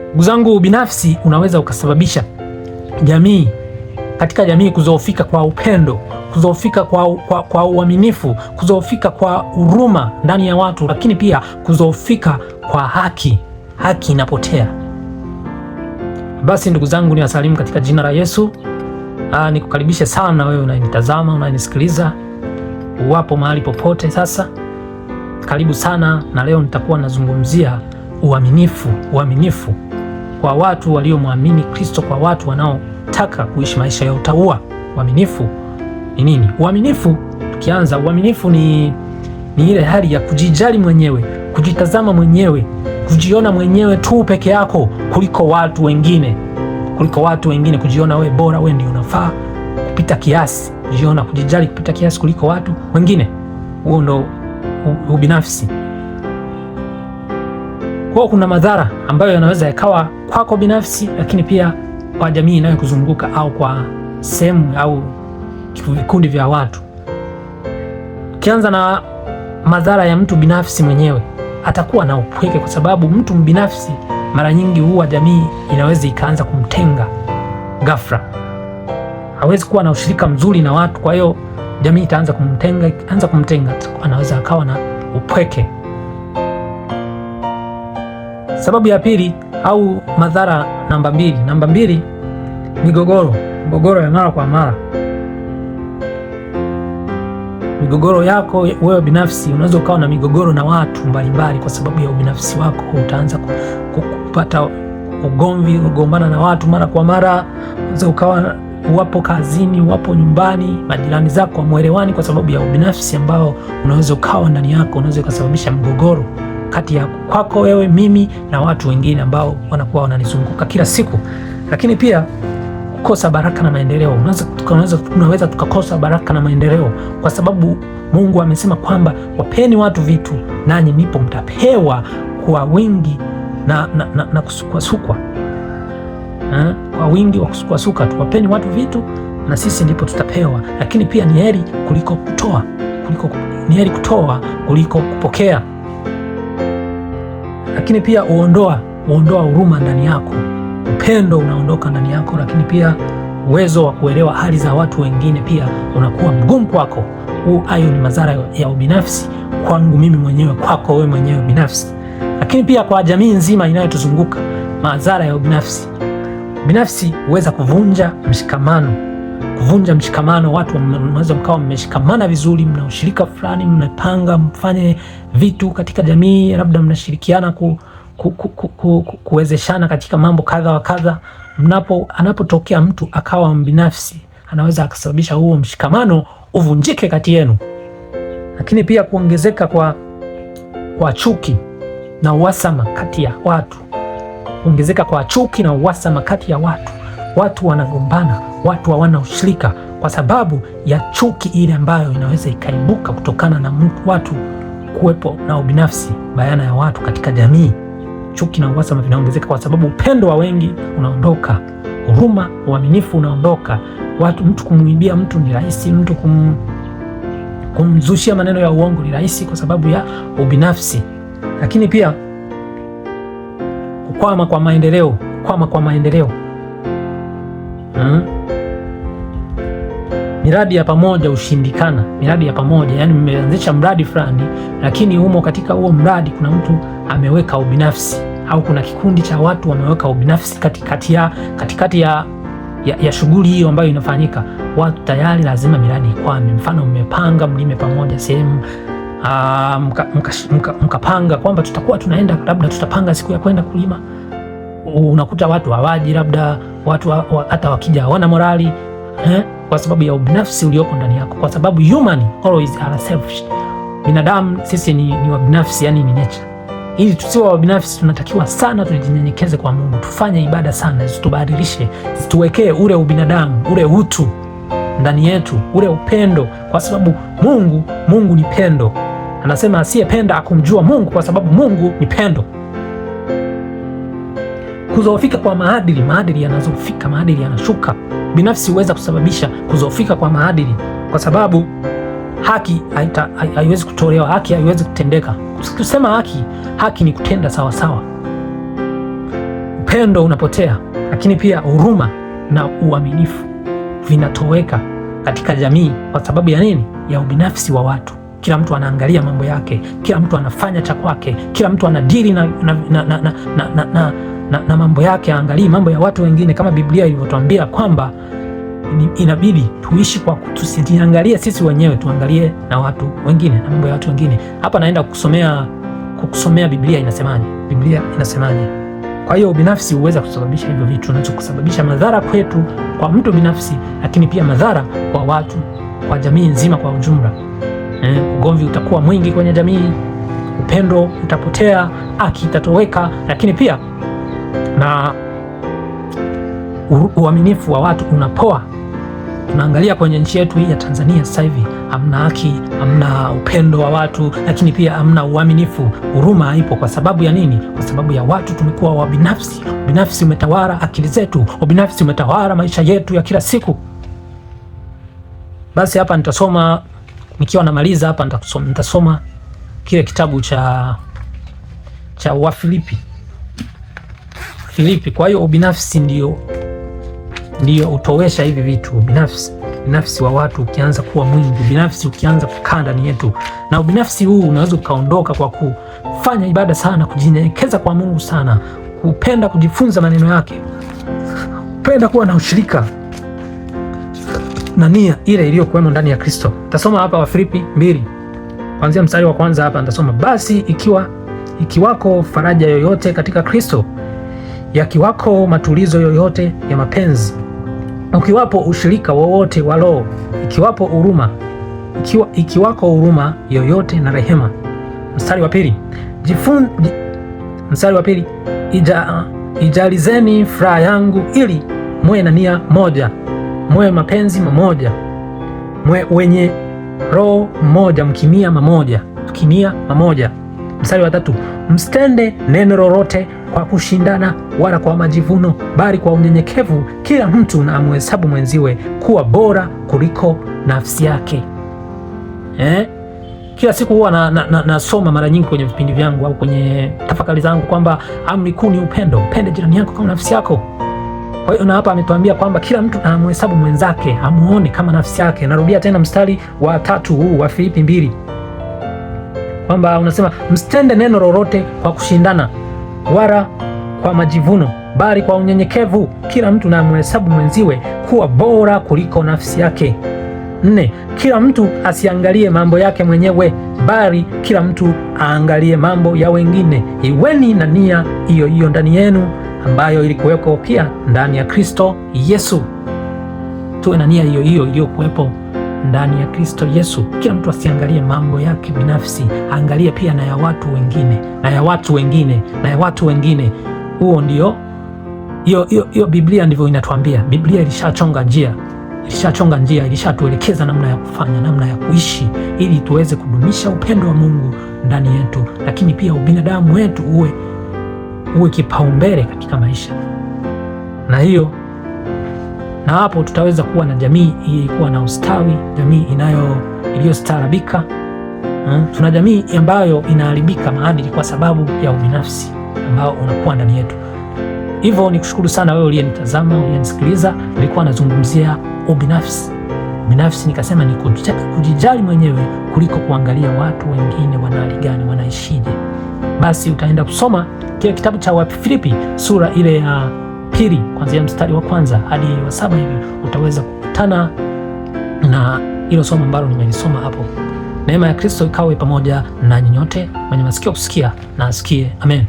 Ndugu zangu, ubinafsi unaweza ukasababisha katika jamii kuzoofika kwa upendo, kuzoofika kwa uaminifu, kuzoofika kwa huruma ndani ya watu, lakini pia kuzoofika kwa haki. Haki inapotea. Basi ndugu zangu, niwasalimu katika jina la Yesu. Nikukaribishe sana wewe unanitazama, unanisikiliza, uwapo mahali popote. Sasa karibu sana, na leo nitakuwa nazungumzia uaminifu kwa watu waliomwamini Kristo, kwa watu wanaotaka kuishi maisha ya utauwa. Uaminifu ni nini? Uaminifu, tukianza, uaminifu ni ile hali ya kujijali mwenyewe, kujitazama mwenyewe, kujiona mwenyewe tu peke yako kuliko watu wengine, kujiona we bora, we ndio unafaa kupita kiasi, kujijali kupita kiasi kuliko watu wengine. Huo ndo ubinafsi. Kwa kuna madhara ambayo yanaweza yakawa kwako binafsi, lakini pia kwa jamii inayokuzunguka au kwa sehemu au vikundi vya watu. Ukianza na madhara ya mtu binafsi mwenyewe, atakuwa na upweke, kwa sababu mtu mbinafsi mara nyingi huwa jamii inaweza ikaanza kumtenga ghafla. Hawezi kuwa na ushirika mzuri na watu, kwa hiyo jamii itaanza kumtenga, anaweza akawa na upweke. Sababu ya pili au madhara namba mbili, migogoro ya mara kwa mara. Migogoro yako wewe binafsi, unaweza ukawa na migogoro na watu mbalimbali kwa sababu ya ubinafsi wako. Utaanza kupata ugomvi, kugombana na watu mara kwa mara. Unaweza ukawa wapo kazini, wapo nyumbani, majirani zako hamuelewani kwa sababu ya ubinafsi ambao unaweza ukawa ndani yako. Unaweza ukasababisha mgogoro kati ya kwako wewe, mimi na watu wengine ambao wanakuwa wananizunguka kila siku. Lakini pia kukosa baraka na maendeleo. Unaweza tukakosa baraka na maendeleo kwa sababu Mungu amesema kwamba wapeni watu vitu, nanyi nipo mtapewa kwa wingi na kusukwasukwa. Kwa wingi wa kusukwasuka, tuwapeni watu vitu na sisi ndipo tutapewa. Lakini pia ni heri kutoa kuliko kupokea. Lakini pia uondoa huruma ndani yako, upendo unaondoka ndani yako. Lakini pia uwezo wa kuelewa hali za watu wengine pia unakuwa mgumu kwako. Hayo ni madhara ya ubinafsi kwangu mimi mwenyewe, kwako wewe mwenyewe binafsi. Lakini pia kwa jamii nzima inayotuzunguka, madhara ya ubinafsi. Binafsi huweza kuvunja mshikamano. Watu mnaweza mkawa mmeshikamana vizuri, mna ushirika fulani, mnapanga mfanye vitu katika jamii, labda mnashirikiana kuwezeshana katika mambo kadha wa kadha. Anapotokea mtu akawa mbinafsi, anaweza akasababisha huo mshikamano uvunjike kati yenu. Lakini pia kuongezeka kwa chuki na uhasama kati ya watu. Watu wanagombana, watu hawana ushirika kwa sababu ya chuki ile ambayo inaweza ikaibuka kutokana na watu kuwepo na ubinafsi bayana ya watu katika jamii. Chuki na uhasama vinaongezeka kwa sababu upendo wa wengi unaondoka, huruma, uaminifu unaondoka. Mtu kumwibia mtu ni rahisi, mtu kumzushia maneno ya uongo ni rahisi kwa sababu ya ubinafsi. Lakini pia kukwama kwa maendeleo. Miradi ya pamoja ushindikana. Yani mmeanzisha mradi fulani, lakini katika huo mradi kuna mtu ameweka ubinafsi, au kuna kikundi cha watu wameweka ubinafsi katikati ya shughuli hiyo ambayo inafanyika. Watu tayari lazima miradi ikwame. Mfano, mmepanga mlime pamoja sehemu, mkapanga kwamba tutakuwa tunaenda, labda tutapanga siku ya kwenda kulima. Unakuta watu hawaji, labda watu hata wakija hawana morali, kwa sababu ya ubinafsi ulioko ndani yako, kwa sababu human always are selfish. Binadamu sisi ni wabinafsi, yani ni nature. Ili tusiwe wabinafsi, tunatakiwa sana tujinyenyekeze kwa Mungu, tufanye ibada sana, zitubadilishe, zituwekee ule ubinadamu, ule utu ndani yetu, ule upendo, kwa sababu Mungu ni pendo. Anasema asiyependa akumjua Mungu, kwa sababu Mungu ni pendo. Kuzoofika kwa maadili yanazofika, maadili yanashuka. Binafsi huweza kusababisha kuzoofika kwa maadili, kwa sababu haki haiwezi kutolewa, haki haiwezi kutendeka. Kusema haki ni kutenda sawa sawa. upendo unapotea, lakini pia huruma na uaminifu vinatoweka katika jamii. Kwa sababu ya nini? Ya ubinafsi wa watu. Kila mtu anaangalia mambo yake, kila mtu anafanya cha kwake, kila mtu anadili na mambo yake, aangalii mambo ya watu wengine, kama Biblia ilivyotuambia kwamba inabidi tuishi kwa tusijiangalie sisi wenyewe, tuangalie na watu wengine na mambo ya watu wengine. Hapa naenda kukusomea Biblia inasemaje. Biblia inasemaje? Kwa hiyo ubinafsi huweza kusababisha hivyo vitu, nacho kusababisha madhara kwetu, kwa mtu binafsi, lakini pia madhara kwa watu, kwa jamii nzima kwa ujumla. Ugomvi utakuwa mwingi kwenye jamii, upendo utapotea, haki itatoweka, lakini pia na uaminifu wa watu unapoa. Tunaangalia kwenye nchi yetu hii ya Tanzania sasa hivi, hamna haki, hamna upendo wa watu, lakini pia hamna uaminifu. Huruma haipo. Kwa sababu ya nini? Kwa sababu ya watu tumekuwa wabinafsi. Ubinafsi umetawala akili zetu, ubinafsi umetawala maisha yetu ya kila siku. Basi hapa nitasoma, nikiwa namaliza hapa nitasoma kile kitabu cha Wafilipi. Kwa hiyo ubinafsi ndio utowesha hivi vitu. Binafsi wa watu ukianza kuwa mwingi, binafsi ukianza kukaa ndani yetu, na ubinafsi huu unaweza ukaondoka kwa kufanya ibada sana, kujinyenyekeza kwa Mungu sana, kupenda kujifunza maneno yake, kupenda kuwa na ushirika na nia ile iliyokuwemo ndani ya Kristo. Tasoma hapa Wafilipi 2 kuanzia mstari wa kwanza. Hapa nitasoma: basi ikiwako faraja yoyote katika Kristo, yakiwako matulizo yoyote ya mapenzi, ukiwapo ushirika wowote wa Roho, ikiwako huruma yoyote na rehema. Mstari wa pili, ijalizeni furaha yangu, ili mwe na nia moja, mwe mapenzi mamoja, mwe wenye roho mmoja, mkinia mamoja. Mstari wa 3, msitende neno lolote kwa kushindana wala kwa majivuno, bali kwa unyenyekevu kila mtu na amhesabu mwenziwe kuwa bora kuliko nafsi yake. Kila siku huwa nasoma mara nyingi kwenye vipindi vyangu au kwenye tafakari zangu kwamba amri kuu ni upendo, upende jirani yako kama nafsi yako. Kwa hiyo na hapa ametuambia kwamba kila mtu amhesabu mwenzake, amuone kama nafsi yake. Narudia tena mstari wa 3 huu wa Filipi 2 kwamba unasema msitende neno lolote kwa kushindana wala kwa majivuno, bali kwa unyenyekevu kila mtu na amhesabu mwenziwe kuwa bora kuliko nafsi yake. 4, kila mtu asiangalie mambo yake mwenyewe, bali kila mtu aangalie mambo ya wengine. Iweni na nia hiyo hiyo ndani yenu, ambayo ilikuweko pia ndani ya Kristo Yesu. Tuwe na nia hiyo hiyo iliyokuwepo ndani ya Kristo Yesu. Kila mtu asiangalie mambo yake binafsi, angalie pia na ya watu wengine, na ya watu wengine. Huo ndio hiyo Biblia ndivyo inatuambia. Biblia ilishachonga njia, ilishatuelekeza namna ya kufanya, namna ya kuishi, ili tuweze kudumisha upendo wa Mungu ndani yetu, lakini pia ubinadamu wetu uwe kipaumbele katika maisha. Na hapo tutaweza kuwa na jamii iliyokuwa na ustawi, jamii iliyostaarabika. Tuna jamii ambayo inaharibika maadili kwa sababu ya ubinafsi ambao unakuwa ndani yetu. Hivyo nikushukuru sana wewe uliyenitazama, uliyenisikiliza. Nilikuwa nazungumzia ubinafsi. Binafsi nikasema ni kujijali mwenyewe kuliko kuangalia watu wengine wana hali gani, wanaishije. Basi utaenda kusoma kile kitabu cha Wafilipi sura ile ya 2 kuanzia mstari wa 1 hadi wa 7 hivi, utaweza kukutana na hilo somo ambalo nimelisoma hapo. Neema ya Kristo ikawe pamoja na nyote, mwenye masikio kusikia na asikie. Amen.